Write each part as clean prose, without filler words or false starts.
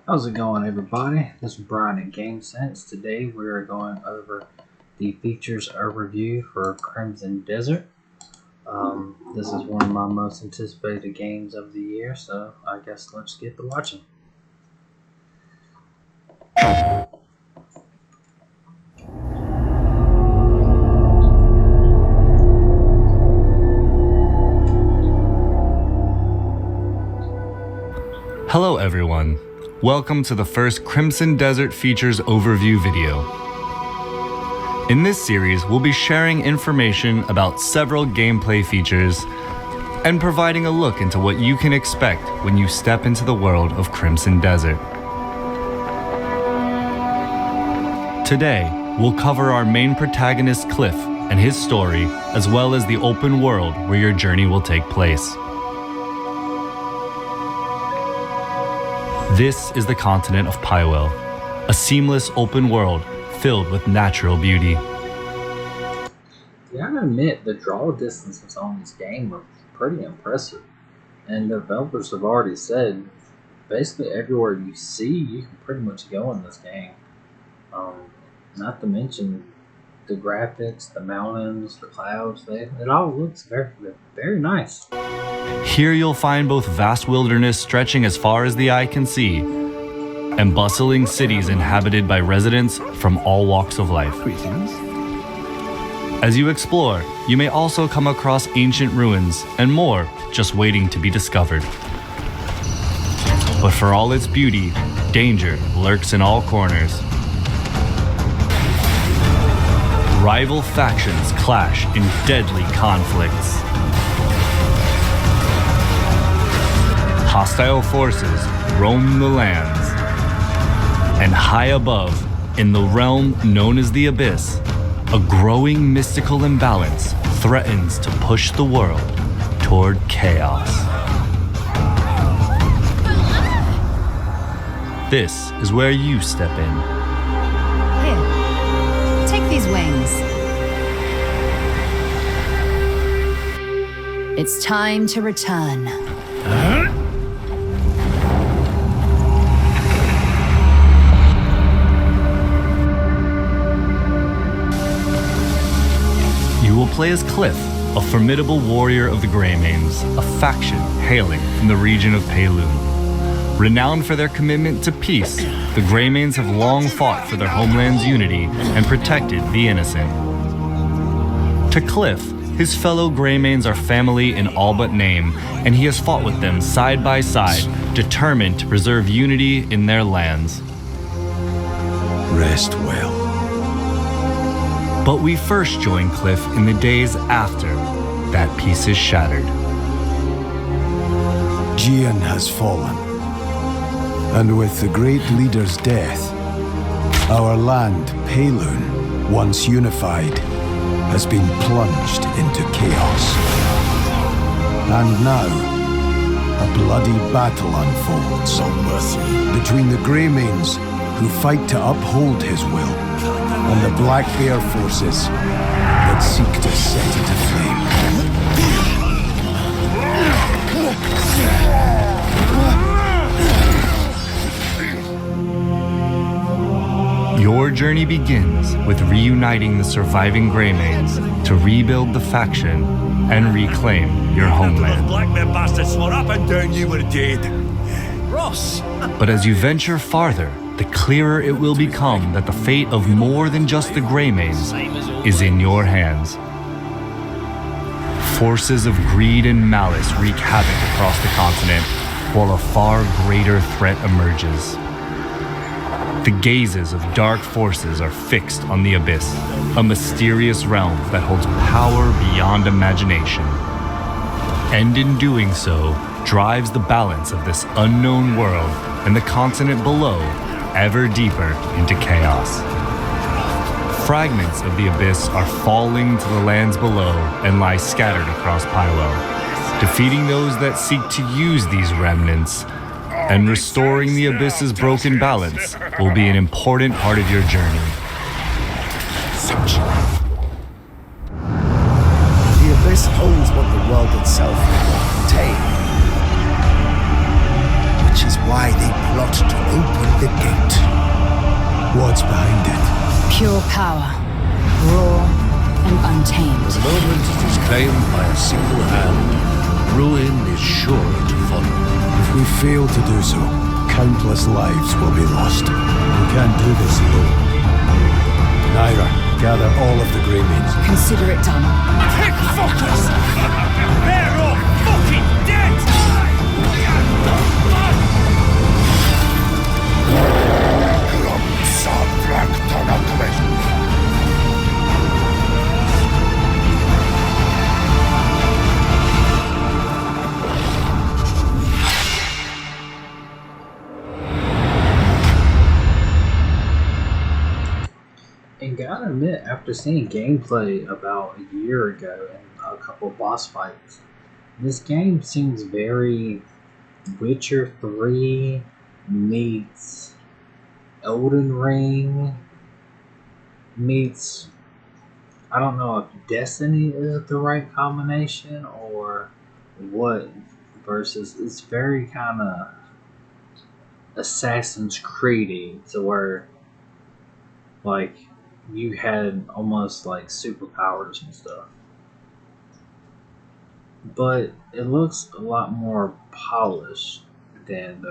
How's it going, everybody? This is Brian at GameSense. Today we are going over the features overview for Crimson Desert. This is one of my most anticipated games of the year, so I guess let's get to watching. Hello everyone. Welcome to the first Crimson Desert Features Overview video. In this series, we'll be sharing information about several gameplay features and providing a look into what you can expect when you step into the world of Crimson Desert. Today, we'll cover our main protagonist Cliff and his story, as well as the open world where your journey will take place. This is the continent of Pywell, a seamless open world filled with natural beauty. Yeah, I admit the draw distances on this game are pretty impressive, and developers have already said basically everywhere you see, you can pretty much go in this game. Not to mention the graphics, the mountains, the clouds, it all looks very, very nice. Here you'll find both vast wilderness stretching as far as the eye can see, and bustling cities inhabited by residents from all walks of life. Greetings. As you explore, you may also come across ancient ruins and more just waiting to be discovered. But for all its beauty, danger lurks in all corners. Rival factions clash in deadly conflicts. Hostile forces roam the lands. And high above, in the realm known as the Abyss, a growing mystical imbalance threatens to push the world toward chaos. This is where you step in. Here, take these wings. It's time to return. You will play as Cliff, a formidable warrior of the Greymanes, a faction hailing from the region of Payloon. Renowned for their commitment to peace, the Greymanes have long fought for their homeland's unity and protected the innocent. To Cliff, his fellow Greymanes are family in all but name, and he has fought with them side by side, determined to preserve unity in their lands. Rest well. But we first join Cliff in the days after that peace is shattered. Gian has fallen, and with the great leader's death, our land, Payloon, once unified, has been plunged into chaos. And now, a bloody battle unfolds between the Greymanes, who fight to uphold his will, and the Black Bear forces that seek to set it aflame. Your journey begins with reuniting the surviving Greymanes to rebuild the faction and reclaim your homeland. Black Bear bastards swore up and down you were dead. Ross! But as you venture farther, the clearer it will become that the fate of more than just the Greymanes is in your hands. Forces of greed and malice wreak havoc across the continent, while a far greater threat emerges. The gazes of dark forces are fixed on the Abyss, a mysterious realm that holds power beyond imagination. And in doing so, drives the balance of this unknown world and the continent below ever deeper into chaos. Fragments of the Abyss are falling to the lands below and lie scattered across Pywell. Defeating those that seek to use these remnants and restoring the Abyss's broken balance will be an important part of your journey. The Abyss holds what the world itself will contain, which is why they plot to open the gate. What's behind it? Pure power, raw and untamed. The moment it is claimed by a single hand, ruin is sure to follow. If we fail to do so, countless lives will be lost. We can't do this alone. Naira, gather all of the Greymaids. Consider it done. Pick fuckers! They're all fucking dead! And gotta admit, after seeing gameplay about a year ago and a couple boss fights, this game seems very Witcher 3 meets Elden Ring meets, I don't know if Destiny is the right combination or what, versus it's very kind of Assassin's Creed-y, to where like you had almost like superpowers and stuff. But it looks a lot more polished than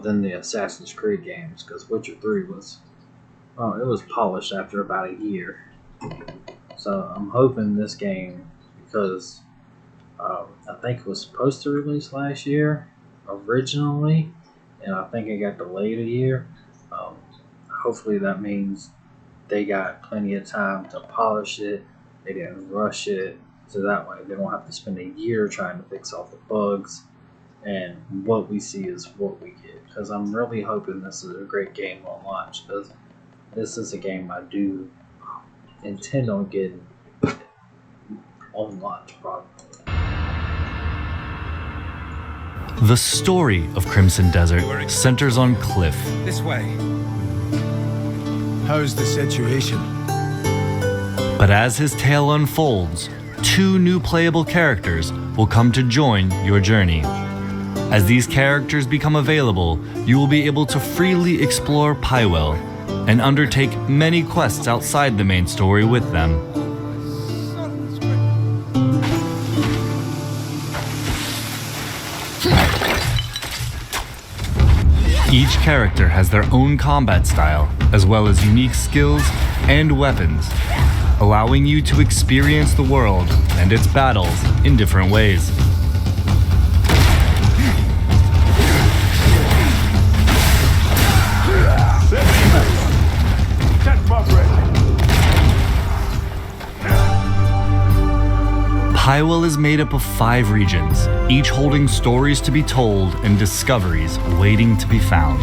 than the Assassin's Creed games, because Witcher 3 was, it was polished after about a year. So I'm hoping this game, because I think it was supposed to release last year originally, and I think it got delayed a year. Hopefully that means they got plenty of time to polish it. They didn't rush it, so that way they don't have to spend a year trying to fix all the bugs. And what we see is what we get. Because I'm really hoping this is a great game on launch, because this is a game I do intend on getting on launch probably. The story of Crimson Desert centers on Cliff, This way. How's the situation? but as his tale unfolds, 2 new playable characters will come to join your journey. As these characters become available, you will be able to freely explore Pywell and undertake many quests outside the main story with them. Each character has their own combat style, as well as unique skills and weapons, allowing you to experience the world and its battles in different ways. Pywell is made up of 5 regions, each holding stories to be told and discoveries waiting to be found.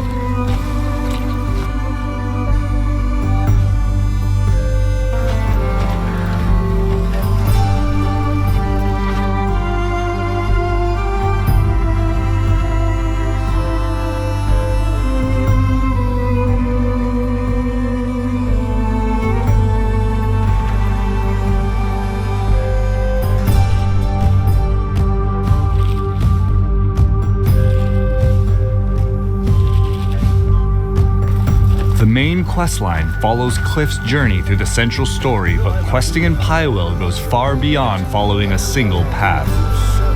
The main questline follows Cliff's journey through the central story, but questing in Pywell goes far beyond following a single path.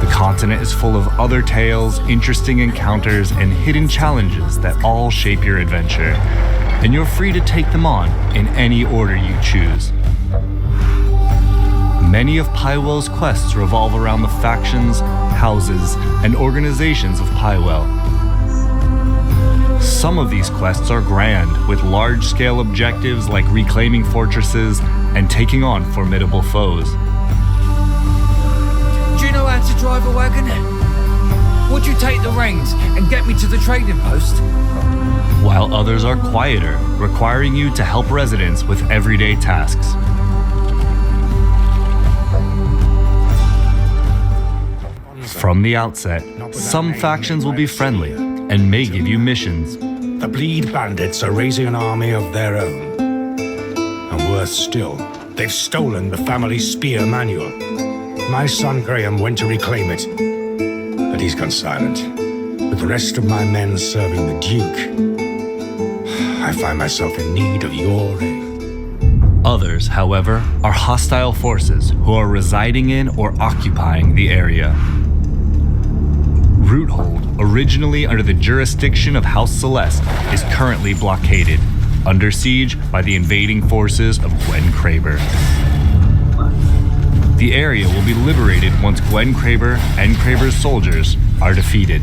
The continent is full of other tales, interesting encounters, and hidden challenges that all shape your adventure, and you're free to take them on in any order you choose. Many of Pywell's quests revolve around the factions, houses, and organizations of Pywell. Some of these quests are grand, with large-scale objectives like reclaiming fortresses and taking on formidable foes. Do you know how to drive a wagon? Would you take the reins and get me to the trading post? While others are quieter, requiring you to help residents with everyday tasks. From the outset, some factions will be friendly and may give you missions. The Bleed Bandits are raising an army of their own. And worse still, they've stolen the family spear manual. My son Graham went to reclaim it, but he's gone silent. with the rest of my men serving the Duke, I find myself in need of your aid. Others, however, are hostile forces who are residing in or occupying the area. Roothold, originally under the jurisdiction of House Celeste, is currently blockaded, under siege by the invading forces of Gwen Kraber. The area will be liberated once Gwen Kraber and Kraber's soldiers are defeated.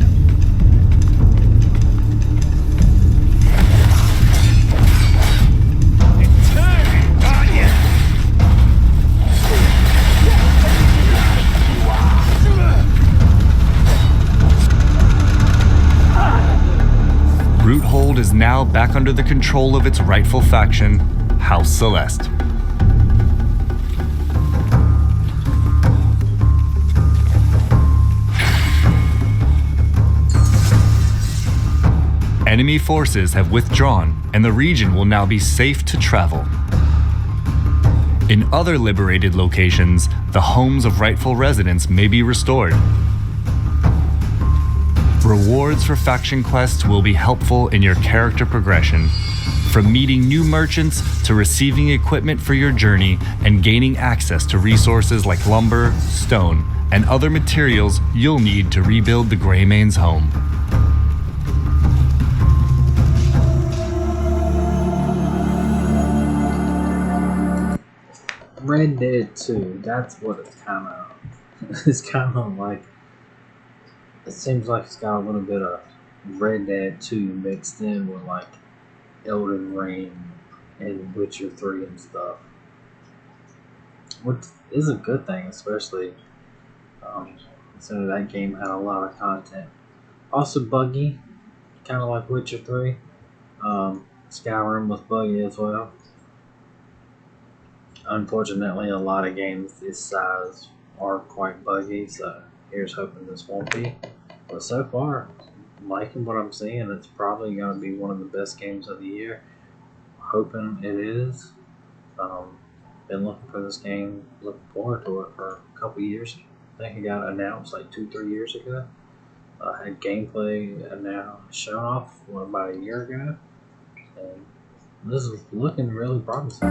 Roothold is now back under the control of its rightful faction, House Celeste. Enemy forces have withdrawn, and the region will now be safe to travel. In other liberated locations, the homes of rightful residents may be restored. Rewards for faction quests will be helpful in your character progression, from meeting new merchants to receiving equipment for your journey and gaining access to resources like lumber, stone, and other materials you'll need to rebuild the Greymane's home. Red Dead 2, that's what it's kind of like. It seems like it's got a little bit of Red Dead 2 mixed in with like Elden Ring and Witcher 3 and stuff. Which is a good thing, especially considering that game had a lot of content. Also buggy, kind of like Witcher 3. Skyrim was buggy as well. Unfortunately, a lot of games this size are quite buggy, so here's hoping this won't be. But so far, I'm liking what I'm seeing. It's probably going to be one of the best games of the year. Hoping it is. Been looking for this game, looking forward to it for a couple years. I think it got announced like 2-3 years ago. Had gameplay now shown off about a year ago. And this is looking really promising.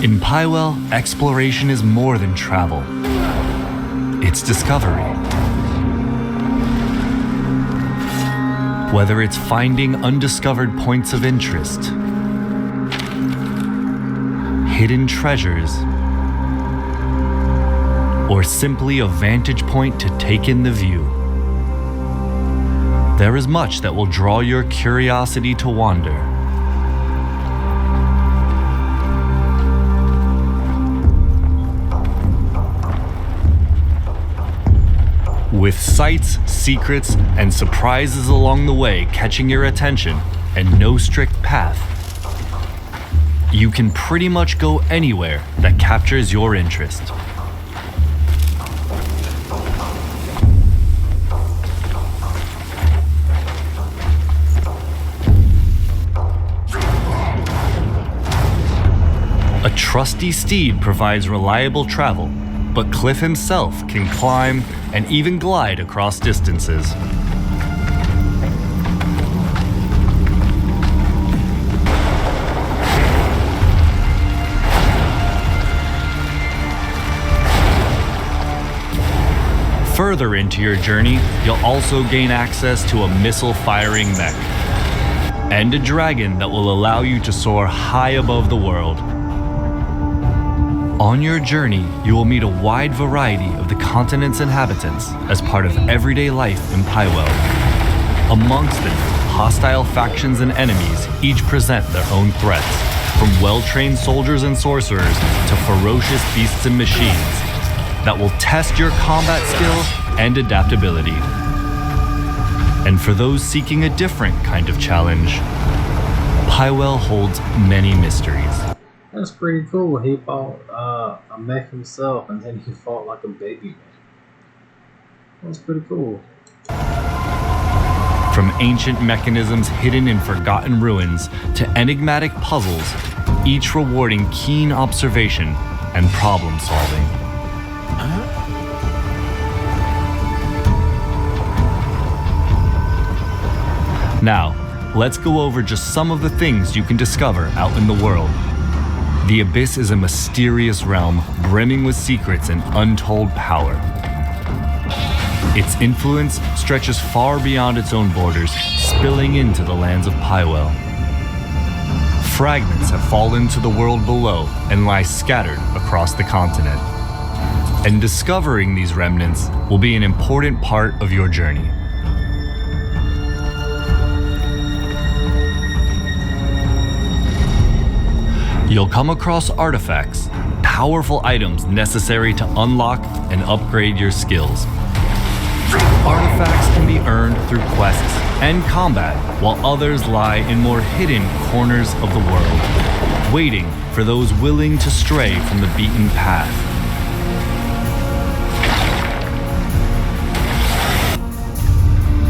In Pywell, exploration is more than travel. It's discovery. Whether it's finding undiscovered points of interest, hidden treasures, or simply a vantage point to take in the view, there is much that will draw your curiosity to wander. With sights, secrets, and surprises along the way catching your attention, and no strict path, you can pretty much go anywhere that captures your interest. A trusty steed provides reliable travel, but Cliff himself can climb and even glide across distances. Further into your journey, you'll also gain access to a missile-firing mech and a dragon that will allow you to soar high above the world. On your journey, you will meet a wide variety of the continent's inhabitants as part of everyday life in Pywell. Amongst them, hostile factions and enemies each present their own threats, from well-trained soldiers and sorcerers to ferocious beasts and machines that will test your combat skill and adaptability. And for those seeking a different kind of challenge, Pywell holds many mysteries. That's pretty cool. He fought a mech himself, and then he fought like a baby mech. That's pretty cool. From ancient mechanisms hidden in forgotten ruins to enigmatic puzzles, each rewarding keen observation and problem solving. Now, let's go over just some of the things you can discover out in the world. The Abyss is a mysterious realm brimming with secrets and untold power. Its influence stretches far beyond its own borders, spilling into the lands of Pywell. Fragments have fallen to the world below and lie scattered across the continent. And discovering these remnants will be an important part of your journey. You'll come across artifacts, powerful items necessary to unlock and upgrade your skills. Artifacts can be earned through quests and combat, while others lie in more hidden corners of the world, waiting for those willing to stray from the beaten path.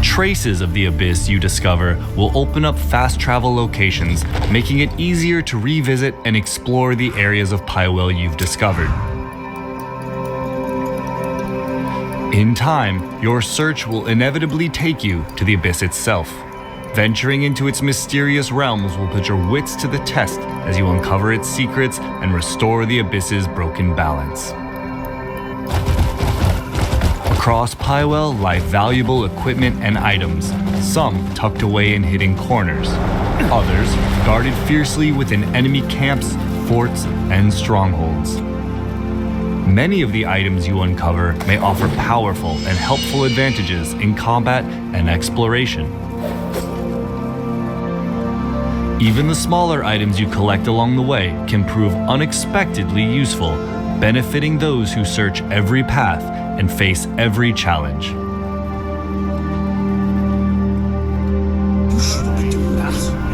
Traces of the Abyss you discover will open up fast travel locations, making it easier to revisit and explore the areas of Pywell you've discovered. In time, your search will inevitably take you to the Abyss itself. Venturing into its mysterious realms will put your wits to the test as you uncover its secrets and restore the Abyss's broken balance. Across Pywell lie valuable equipment and items, some tucked away in hidden corners, others guarded fiercely within enemy camps, forts, and strongholds. Many of the items you uncover may offer powerful and helpful advantages in combat and exploration. Even the smaller items you collect along the way can prove unexpectedly useful, benefiting those who search every path and face every challenge.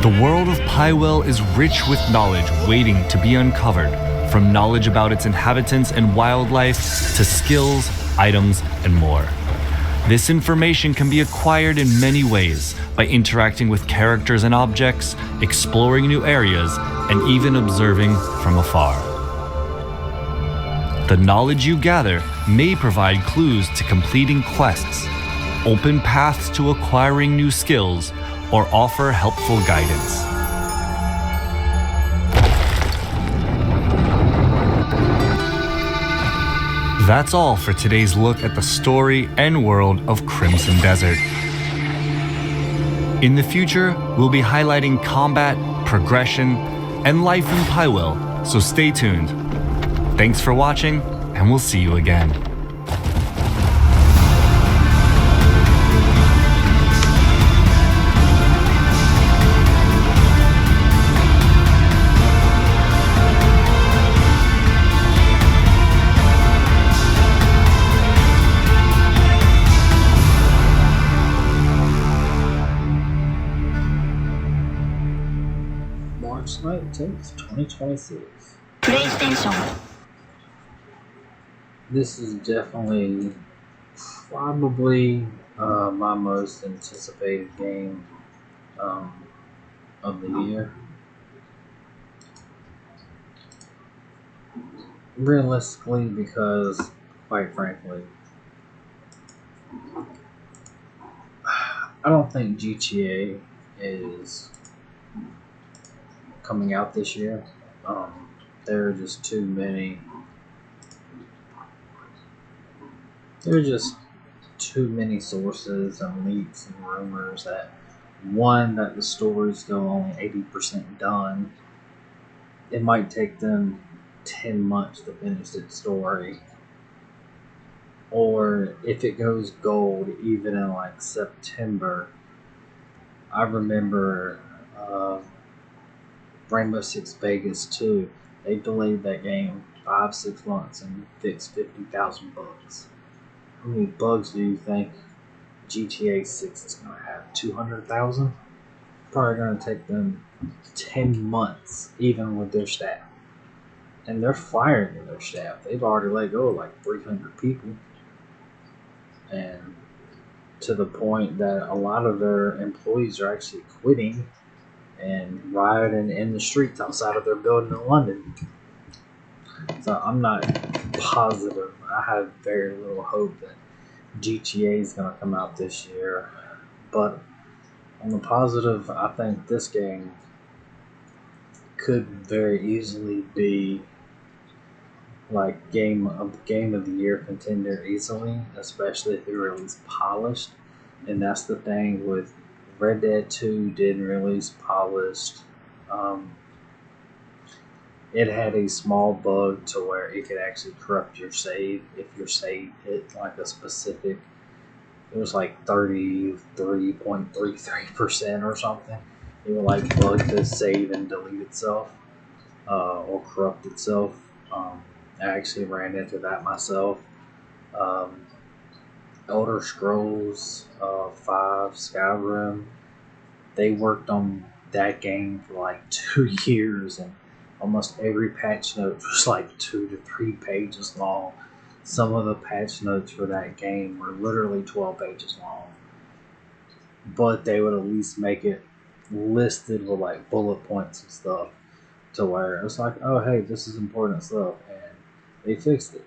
The world of Pywell is rich with knowledge waiting to be uncovered, from knowledge about its inhabitants and wildlife to skills, items, and more. This information can be acquired in many ways, by interacting with characters and objects, exploring new areas, and even observing from afar. The knowledge you gather may provide clues to completing quests, open paths to acquiring new skills, or offer helpful guidance. That's all for today's look at the story and world of Crimson Desert. In the future, we'll be highlighting combat, progression, and life in Pywell, so stay tuned. Thanks for watching, and we'll see you again. March 19th, 2026. PlayStation. This is definitely probably my most anticipated game of the year. Realistically, because quite frankly, I don't think GTA is coming out this year. There are just too many. There are just too many sources and leaks and rumors that that the story's still only 80% done. It might take them 10 months to finish its story. Or if it goes gold, even in like September. I remember Rainbow Six Vegas 2. They delayed that game 5-6 months and fixed 50,000 bugs. How many bugs do you think GTA 6 is going to have? 200,000? Probably going to take them 10 months, even with their staff. And they're firing their staff. They've already let go of like 300 people. And to the point that a lot of their employees are actually quitting and rioting in the streets outside of their building in London. So I'm not positive. I have very little hope that GTA is going to come out this year. But On the positive, I think this game could very easily be like game of the year contender easily, especially if it released polished. And that's the thing with Red Dead 2 didn't release polished. Um, it had a small bug to where it could actually corrupt your save if your save hit like a specific. It was like 33.33% or something. It would like bug the save and delete itself or corrupt itself. I actually ran into that myself. Um, Elder Scrolls 5 Skyrim, they worked on that game for like 2 years, and almost every patch note was like 2 to 3 pages long. Some of the patch notes for that game were literally 12 pages long, but they would at least make it listed with like bullet points and stuff to where it was like, oh hey, this is important stuff, and they fixed it.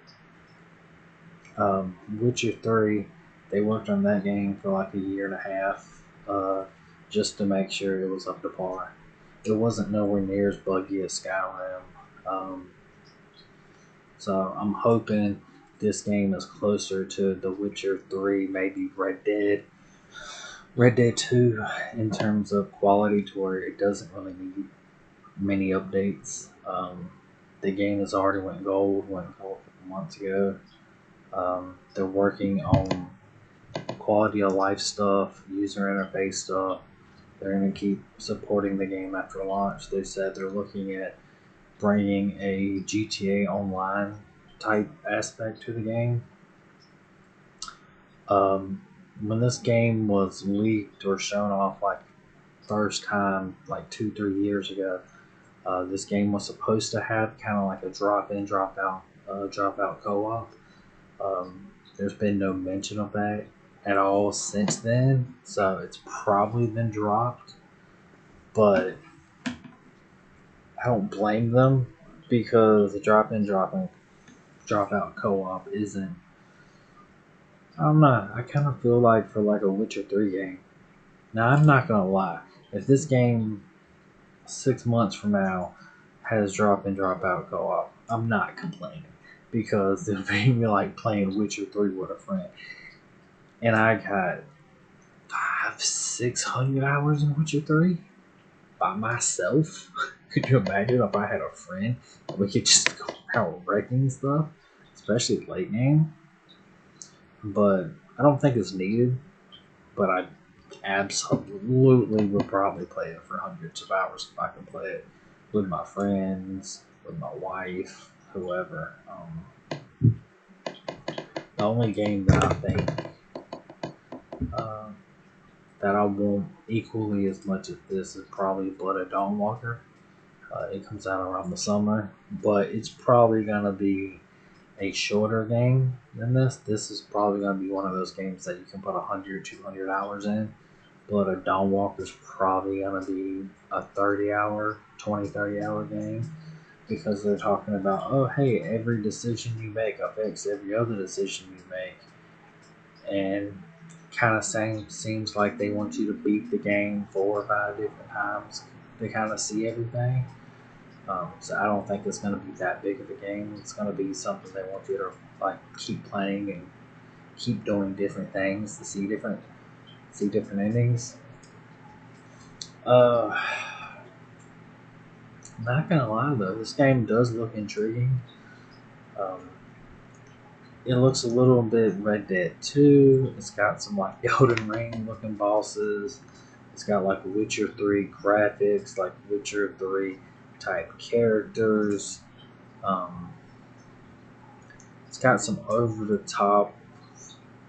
Witcher 3, they worked on that game for like a year and a half just to make sure it was up to par. It wasn't nowhere near as buggy as Skyrim. Um, so I'm hoping this game is closer to The Witcher 3, maybe Red Dead 2 in terms of quality to where it doesn't really need many updates. The game has already went gold a couple months ago. They're working on quality of life stuff, user interface stuff. They're going to keep supporting the game after launch. They said they're looking at bringing a GTA Online type aspect to the game. When this game was leaked or shown off like first time like 2-3 years ago, this game was supposed to have kind of like a drop in, drop out co-op. There's been no mention of that at all since then, so it's probably been dropped. But I don't blame them because the drop in, drop out co-op isn't. I'm not. I kind of feel like for like a Witcher 3 game. Now I'm not gonna lie. If this game 6 months from now has drop in, drop out co-op, I'm not complaining because it'll be like playing Witcher 3 with a friend. And I got 500-600 hours in Witcher 3 by myself. Could you imagine if I had a friend and we could just go around wrecking stuff, especially late game? But I don't think it's needed. But I absolutely would probably play it for hundreds of hours if I could play it with my friends, with my wife, whoever. The only game that I think that I want equally as much as this is probably Blood of Dawnwalker. It comes out around the summer, but it's probably gonna be a shorter game than this. This is probably gonna be one of those games that you can put 100-200 hours in. Blood of Dawnwalker is probably gonna be a 30-hour game because they're talking about, oh hey, every decision you make affects every other decision you make, and kind of seems like they want you to beat the game 4 or 5 different times to kind of see everything. So I don't think it's going to be that big of a game. It's going to be something they want you to like keep playing and keep doing different things to see different endings. Not gonna lie though, this game does look intriguing. It looks a little bit Red Dead 2. It's got some like Elden Ring looking bosses. It's got like Witcher 3 graphics, like Witcher 3 type characters. It's got some over the top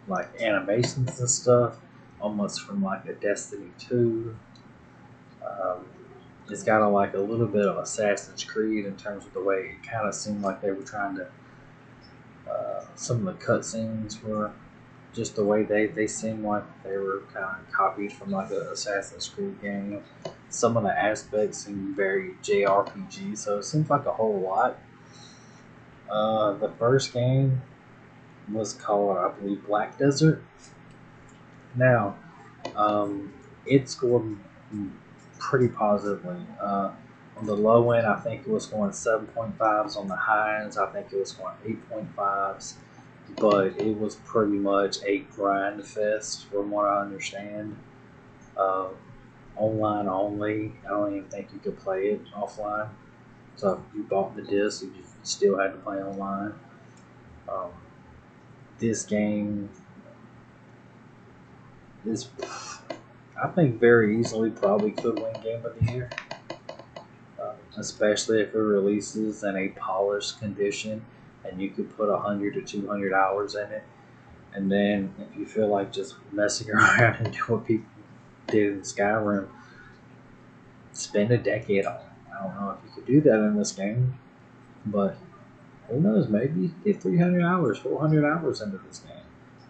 like animations and stuff, almost from like a Destiny 2. It's got like a little bit of Assassin's Creed in terms of the way it kind of seemed like they were trying to. Some of the cutscenes were just the way they seemed like they were kind of copied from like a Assassin's Creed game. Some of the aspects seem very JRPG, so it seems like a whole lot. The first game was called, I believe, Black Desert. Now, it scored pretty positively. On the low end, I think it was going 7.5s. On the high ends, I think it was going 8.5s. But it was pretty much a grind fest, from what I understand. Uh, Online only. I don't even think you could play it offline. So if you bought the disc, you still had to play online. Um, this game is, I think, very easily probably could win Game of the Year, especially if it releases in a polished condition and you could put 100 to 200 hours in it. And then if you feel like just messing around and doing what people did in Skyrim, spend a decade on it. I don't know if you could do that in this game, but who knows? Maybe you could get 300 hours, 400 hours into this game.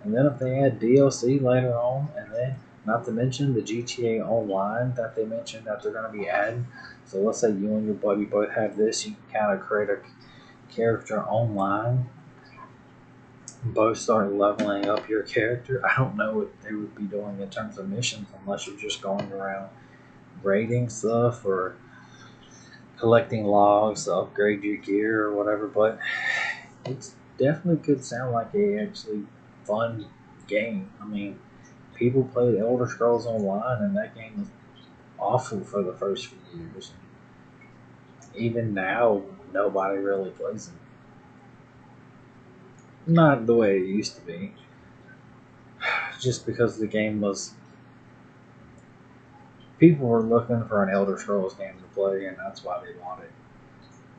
And then if they add DLC later on, and then not to mention the GTA Online that they mentioned that they're going to be adding. So let's say you and your buddy both have this, you can kind of create a character online, both start leveling up your character. I don't know what they would be doing in terms of missions unless you're just going around raiding stuff or collecting logs to upgrade your gear or whatever, but it definitely could sound like a actually fun game. I mean, people played Elder Scrolls Online and that game was awful for the first few years. Even now, nobody really plays it. Not the way it used to be. Just because the game was... People were looking for an Elder Scrolls game to play, and that's why they bought it.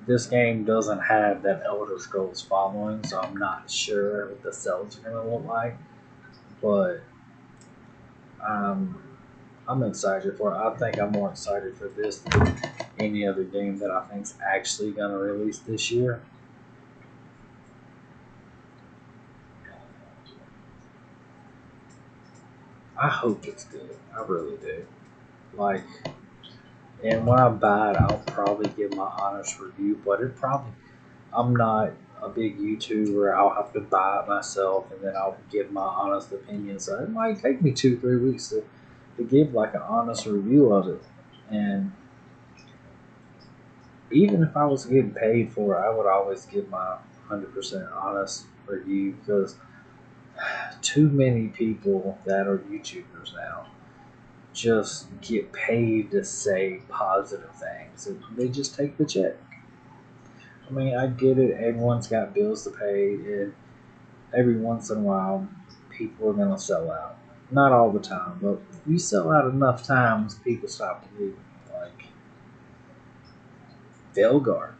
This game doesn't have that Elder Scrolls following, so I'm not sure what the sales are going to look like. But I'm excited for it. I think I'm more excited for this than any other game that I think is actually going to release this year. I hope it's good. I really do. Like, and when I buy it, I'll probably give my honest review, but I'm not a big YouTuber. I'll have to buy it myself and then I'll give my honest opinion. So it might take me 2-3 weeks to give like an honest review of it. And even if I was getting paid for it, I would always give my 100% honest review, because too many people that are YouTubers now just get paid to say positive things. They just take the check. I mean, I get it. Everyone's got bills to pay, and every once in a while, people are going to sell out. Not all the time, but you sell out enough times, people stop believing. Like Velgar,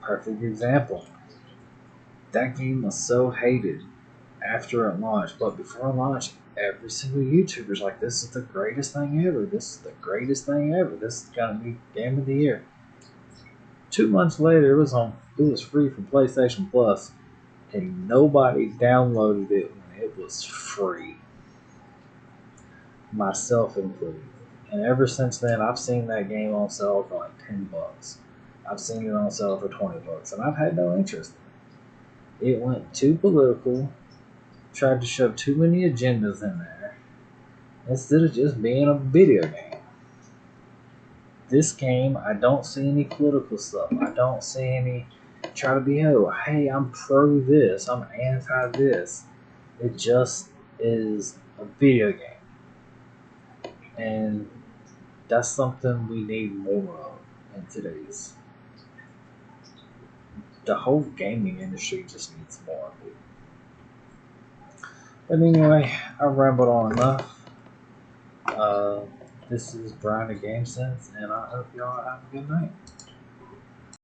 perfect example. That game was so hated after it launched, but before it launched, every single YouTuber's like, this is the greatest thing ever. This is the greatest thing ever. This is gonna be Game of the Year. 2 months later, it was free from PlayStation Plus, and nobody downloaded it when it was free, myself included. And ever since then, I've seen that game on sale for like $10. I've seen it on sale for $20, and I've had no interest in it. It went too political. Tried to shove too many agendas in there instead of just being a video game. This game, I don't see any political stuff. I don't see any try to be, oh, hey, I'm pro this, I'm anti this. It just is a video game. And that's something we need more of in today's. The whole gaming industry just needs more of it. But anyway, I rambled on enough. This is Brian of GameSense, and I hope y'all have a good night.